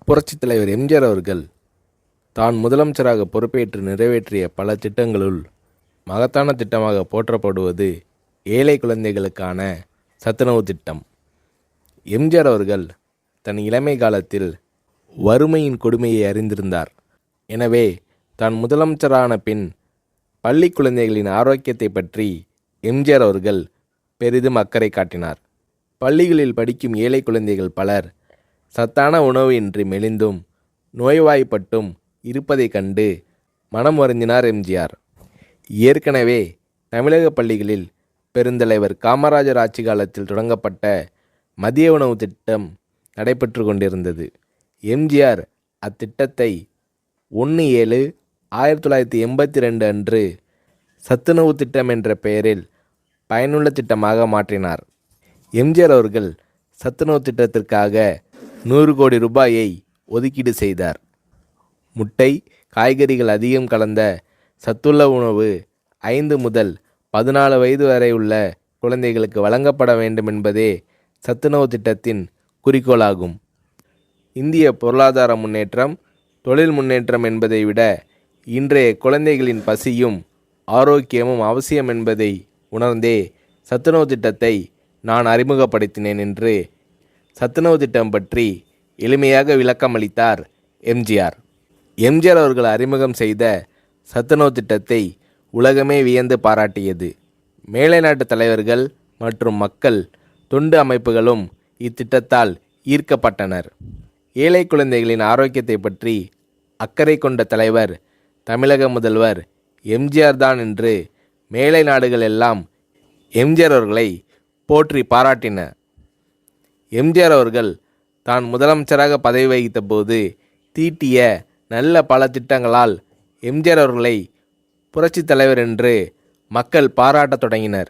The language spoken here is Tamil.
புரட்சித் தலைவர் எம்ஜிஆர் அவர்கள் தான் முதலமைச்சராக பொறுப்பேற்று நிறைவேற்றிய பல திட்டங்களுள் மகத்தான திட்டமாக போற்றப்படுவது ஏழை குழந்தைகளுக்கான சத்துணவு திட்டம். எம்ஜிஆர் அவர்கள் தன் இளமை காலத்தில் வறுமையின் கொடுமையை அறிந்திருந்தார். எனவே தான் முதலமைச்சரான பின் பள்ளி குழந்தைகளின் ஆரோக்கியத்தை பற்றி எம்ஜிஆர் அவர்கள் பெரிதும் அக்கறை காட்டினார். பள்ளிகளில் படிக்கும் ஏழை குழந்தைகள் பலர் சத்தான உணவு இன்றி மெலிந்தும் நோய்வாய்ப்பட்டும் இருப்பதைக் கண்டு மனம் வருந்தினார் எம்ஜிஆர். ஏற்கனவே தமிழக பள்ளிகளில் பெருந்தலைவர் காமராஜர் ஆட்சி காலத்தில் தொடங்கப்பட்ட மதிய உணவு திட்டம் நடைபெற்று கொண்டிருந்தது. எம்ஜிஆர் அத்திட்டத்தை 1/7/1982 அன்று சத்துணவு திட்டம் என்ற பெயரில் பயனுள்ள திட்டமாக மாற்றினார். எம்ஜிஆர் அவர்கள் சத்துணவு திட்டத்திற்காக 100 கோடி ரூபாயை ஒதுக்கீடு செய்தார். முட்டை, காய்கறிகள் அதிகம் கலந்த சத்துள்ள உணவு 5 முதல் 14 வயது வரை உள்ள குழந்தைகளுக்கு வழங்கப்பட வேண்டும் என்பதே சத்துணவு திட்டத்தின் குறிக்கோளாகும். இந்திய பொருளாதார முன்னேற்றம், தொழில் முன்னேற்றம் என்பதை விட இன்றைய குழந்தைகளின் பசியும் ஆரோக்கியமும் அவசியம் என்பதை உணர்ந்தே சத்துணவு திட்டத்தை நான் அறிமுகப்படுத்தினேன் என்று சத்துணவு திட்டம் பற்றி எளிமையாக விளக்கமளித்தார் எம்ஜிஆர். எம்ஜிஆர் அவர்கள் அறிமுகம் செய்த சத்துணவு திட்டத்தை உலகமே வியந்து பாராட்டியது. மேலை நாட்டு தலைவர்கள் மற்றும் மக்கள் தொண்டு அமைப்புகளும் இத்திட்டத்தால் ஈர்க்கப்பட்டனர். ஏழை குழந்தைகளின் ஆரோக்கியத்தை பற்றி அக்கறை கொண்ட தலைவர் தமிழக முதல்வர் எம்ஜிஆர் தான் என்று மேலை நாடுகள் எல்லாம் எம்ஜிஆர் அவர்களை போற்றி பாராட்டின. எம்ஜிஆர் அவர்கள் தான் முதலமைச்சராக பதவி வகித்த போது தீட்டிய நல்ல பல திட்டங்களால் எம்ஜிஆர் அவர்களை புரட்சித் தலைவர் என்று மக்கள் பாராட்டத் தொடங்கினர்.